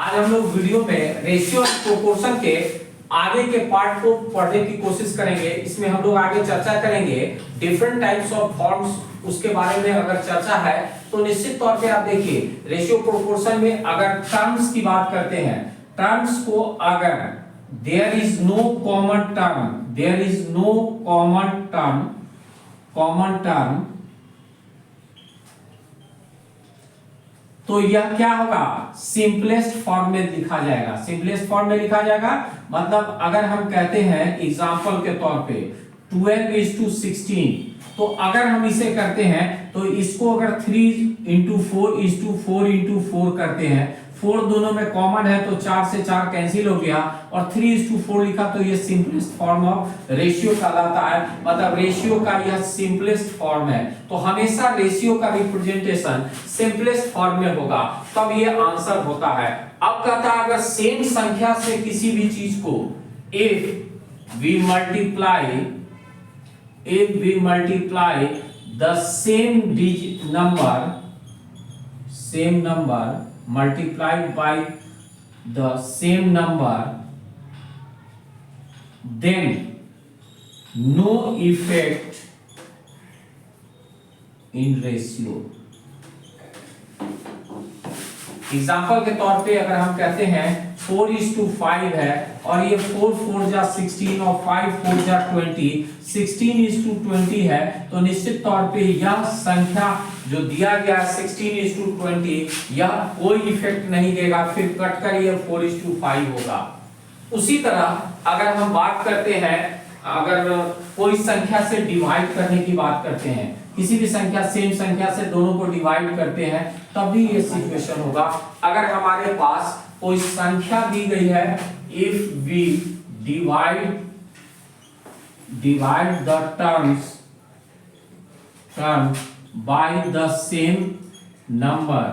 आज हम लोग वीडियो में रेशियो और प्रोपोर्शन के आगे के पार्ट को पढ़ने की कोशिश करेंगे। इसमें हम लोग आगे चर्चा करेंगे डिफरेंट टाइप्स ऑफ फॉर्म्स, उसके बारे में अगर चर्चा है तो निश्चित तौर पे आप देखिए रेशियो प्रोपोर्शन में अगर टर्म्स की बात करते हैं, टर्म्स को अगर there is no common term तो यह क्या होगा, सिंपलेस्ट फॉर्म में लिखा जाएगा। सिंपलेस्ट फॉर्म में लिखा जाएगा मतलब अगर हम कहते हैं एग्जांपल के तौर पे 12:16, तो अगर हम इसे करते हैं तो इसको अगर 3:4:4:4 करते हैं, 4 दोनों में कॉमन है तो 4 से 4 कैंसिल हो गया और 3:4 लिखा तो ये सिंपलेस्ट फॉर्म ऑफ रेशियो कहलाता है। मतलब रेशियो का यह सिंपलेस्ट फॉर्म है। तो हमेशा रेशियो का रिप्रेजेंटेशन सिंपलेस्ट फॉर्म में होगा, तब ये आंसर होता है। अब कहता है अगर सेम संख्या से किसी भी चीज को if we multiply the same number multiplied by the same number, then no effect in ratio। Example के तौर पे अगर हम कहते हैं 4:5 है और ये 4×4=16 और 5×4=20, 16:20 है, तो निश्चित तौर पे यह संख्या जो दिया गया 16:20 यह कोई इफेक्ट नहीं देगा, फिर कटकर यह 4:5 होगा। उसी तरह अगर हम बात करते हैं, अगर कोई संख्या से डिवाइड करने की बात करते हैं, किसी भी संख्या सेम संख्या से दोनों को डिवाइड करते हैं, तब भी ये सिचुएशन होगा। अगर हमारे पास कोई संख्या दी गई है, if we divide the term by the same number,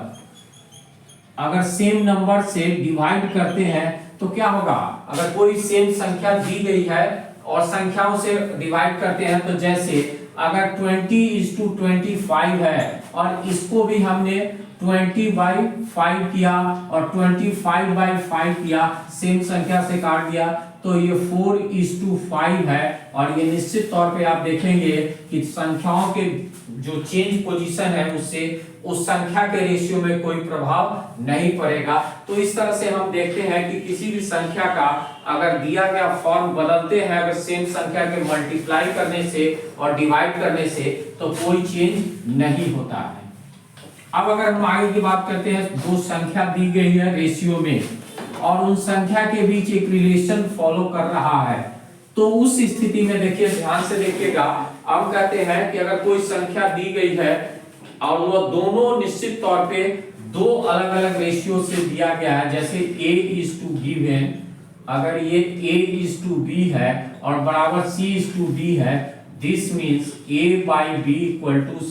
अगर सेम नंबर से डिवाइड करते हैं तो क्या होगा, अगर कोई सेम संख्या दी गई है और संख्याओं से डिवाइड करते हैं, तो जैसे अगर 20:25 है और इसको भी हमने 20/5 किया और 25/5 किया, सेम संख्या से काट दिया, तो ये 4:5 है। और ये निश्चित तौर पे आप देखेंगे कि संख्याओं के जो चेंज पोजीशन है उससे उस संख्या के रेशियो में कोई प्रभाव नहीं पड़ेगा। तो इस तरह से हम देखते हैं कि किसी भी संख्या का अगर दिया गया फॉर्म बदलते हैं अगर सेम संख्या के मल्टीप्लाई करने से और डिवाइड करने से, तो कोई चेंज नहीं होता है। अब अगर हम आगे की बात करते हैं, दो संख्या दी गई है रेशियो में और उन संख्या के बीच एक रिलेशन फॉलो कर रहा है, तो उस स्थिति में देखिए, ध्यान से देखिएगा, अब कहते हैं कि अगर कोई संख्या दी गई है और वो दोनों निश्चित तौर पे दो अलग अलग रेशियो से दिया गया है, जैसे a:b, अगर ये a:b है और बराबर c:d है, दिस मीन्स a/b =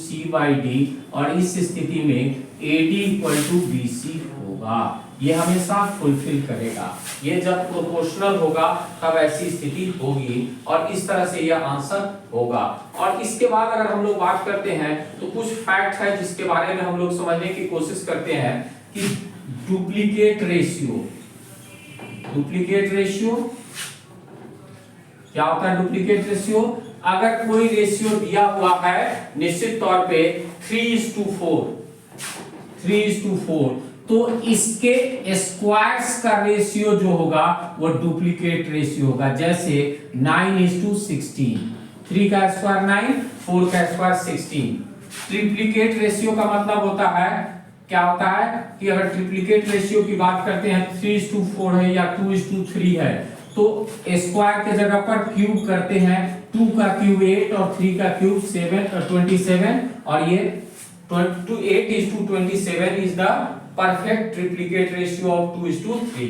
c/d, और इस स्थिति में AD = BC होगा। ये हमेशा फुलफिल करेगा। ये जब प्रोपोर्शनल होगा तब ऐसी स्थिति होगी और इस तरह से यह आंसर होगा। और इसके बाद अगर हम लोग बात करते हैं तो कुछ फैक्ट है जिसके बारे में हम लोग समझने की कोशिश करते हैं कि डुप्लीकेट रेशियो क्या होता है। डुप्लीकेट रेशियो, अगर कोई रेशियो दिया हुआ है निश्चित तौर पे 3:4, तो इसके स्क्वायर्स का रेशियो जो होगा वो डुप्लीकेट रेशियो होगा। जैसे 9:16, 3 का स्क्वायर 9, 4 का स्क्वायर 16। ट्रिप्लीकेट रेशियो का मतलब होता है, क्या होता है कि अगर ट्रिप्लीकेट रेशियो की बात करते हैं 3:4 है या 2:3 है, तो स्क्वायर के जगह पर क्यूब करते हैं, 2 का क्यूब 8 और 3 का क्यूब 27, और ये 8:27 is the perfect triplicate ratio of 2:3,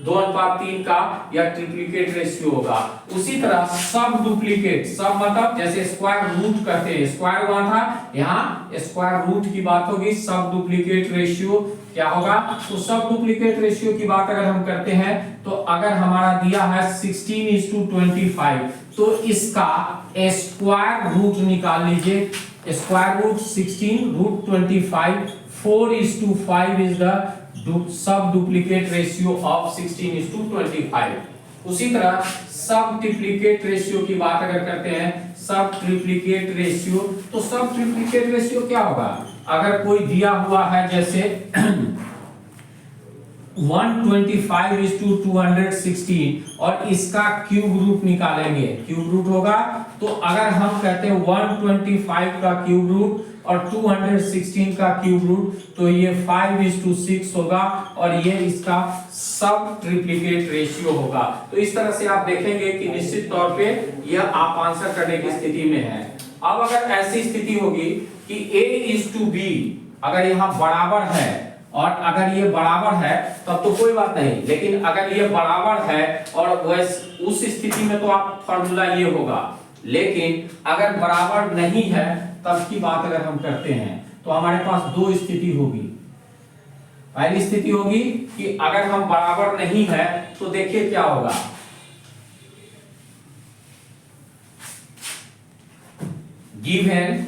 2:3 का यह ट्रिप्लीकेट रेशियो होगा। उसी तरह सब डुप्लीकेट, सब मतलब जैसे स्क्वायर रूट कहते हैं, स्क्वायर हुआ था, यहाँ स्क्वायर रूट की बात होगी। सब डुप्लीकेट रेशियो क्या होगा, तो सब डुप्लीकेट रेशियो की बात अगर हम करते हैं तो अगर हमारा दिया है 16:25, तो इसका स्क्वायर रूट निकाल लीजिए। स्क्वायर रूट 16 √25, 4:5 is the सब डुप्लीकेट रेशियो ऑफ 16:25। उसी तरह सब ट्रिप्लीकेट रेशियो की बात अगर करते हैं, सब ट्रिप्लीकेट रेशियो, तो सब ट्रिप्लीकेट रेशियो क्या होगा? अगर कोई दिया हुआ है जैसे 125:216 और इसका क्यूब रूट निकालेंगे, क्यूब रूट होगा, तो अगर हम कहते हैं 125 का क्यूब रूट और 216 का क्यूब रूट, तो ये 5:6 होगा और ये इसका सब ट्रिप्लीकेट रेशियो होगा। तो इस तरह से आप देखेंगे कि निश्चित तौर पे यह आप आंसर करने की स्थिति में है। अब अगर ऐसी स्थिति होगी कि A:B अगर यहाँ बराबर है, और अगर ये बराबर है तब तो कोई बात नहीं, लेकिन अगर ये बराबर है और उस स्थिति में तो आप फॉर्मूला ये होगा, लेकिन अगर बराबर नहीं है तब की बात अगर हम करते हैं तो हमारे पास दो स्थिति होगी। पहली स्थिति होगी कि अगर हम बराबर नहीं है तो देखिए क्या होगा, given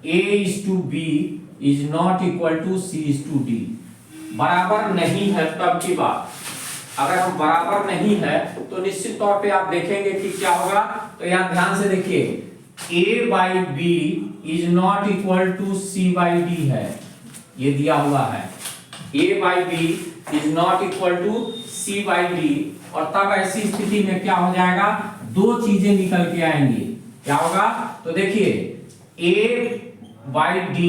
A:B is not equal to C:D। बराबर नहीं है तब की बात, अगर हम बराबर नहीं है तो निश्चित तौर पे आप देखेंगे कि क्या होगा। तो यहां ध्यान से देखिए, A/B is not equal to C/D है, ये दिया हुआ है A/B is not equal to C/D, और तब ऐसी स्थिति में क्या हो जाएगा, दो चीजें निकल के आएंगी। क्या होगा? तो देखिए A/D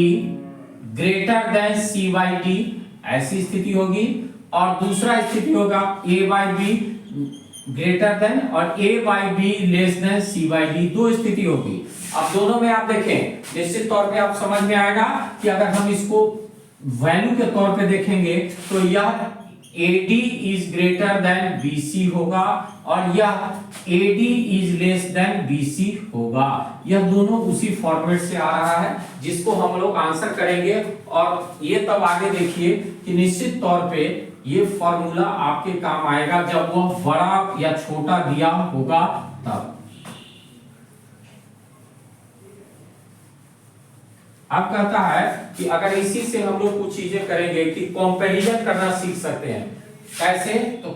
ग्रेटर देन C/D, ऐसी स्थिति होगी, और दूसरा स्थिति होगा A/B ग्रेटर देन और A/B लेस देन C/D, दो स्थिति होगी। अब दोनों में आप देखें, निश्चित तौर पे आप समझ में आएगा कि अगर हम इसको वैल्यू के तौर पे देखेंगे तो यह AD is greater than BC होगा और यह AD is less than BC होगा। यह दोनों उसी फॉर्मेट से आ रहा है जिसको हम लोग आंसर करेंगे, और ये तब आगे देखिए कि निश्चित तौर पे ये फॉर्मूला आपके काम आएगा जब वो बड़ा या छोटा दिया होगा तब। अब कहता है कि अगर इसी से हम लोग कुछ चीजें करेंगे कि कंपैरिजन करना सीख सकते हैं। कैसे? तो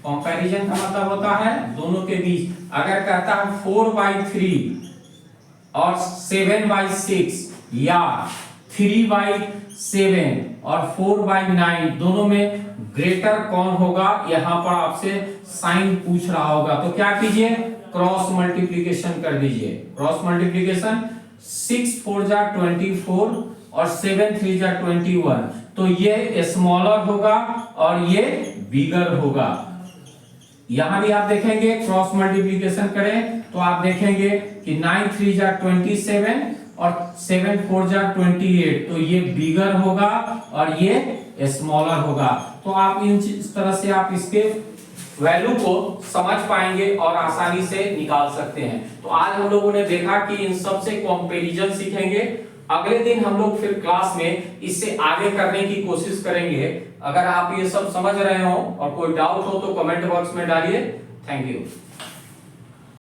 कंपैरिजन का मतलब होता है दोनों के बीच, अगर कहता है 4/3 और 7/6 या 3/7 और 4/9, दोनों में ग्रेटर कौन होगा, यहां पर आपसे साइन पूछ रहा होगा, तो क्या कीजिए, क्रॉस मल्टीप्लिकेशन कर दीजिए। क्रॉस मल्टीप्लिकेशन 6×4 = 24 और 7×3 = 21, तो ये स्मॉलर होगा और ये बिगर होगा। यहां भी आप देखेंगे क्रॉस मल्टीप्लिकेशन करें तो आप देखेंगे कि 9×3 = 27 और 7×4 = 28, तो ये बिगर होगा और ये स्मॉलर होगा। तो आप इस तरह से आप इसके वैल्यू को समझ पाएंगे और आसानी से निकाल सकते हैं। तो आज हम लोगों ने देखा कि इन सब से कंपैरिजन सीखेंगे। अगले दिन हम लोग फिर क्लास में इससे आगे करने की कोशिश करेंगे। अगर आप ये सब समझ रहे हो और कोई डाउट हो तो कमेंट बॉक्स में डालिए। Thank you.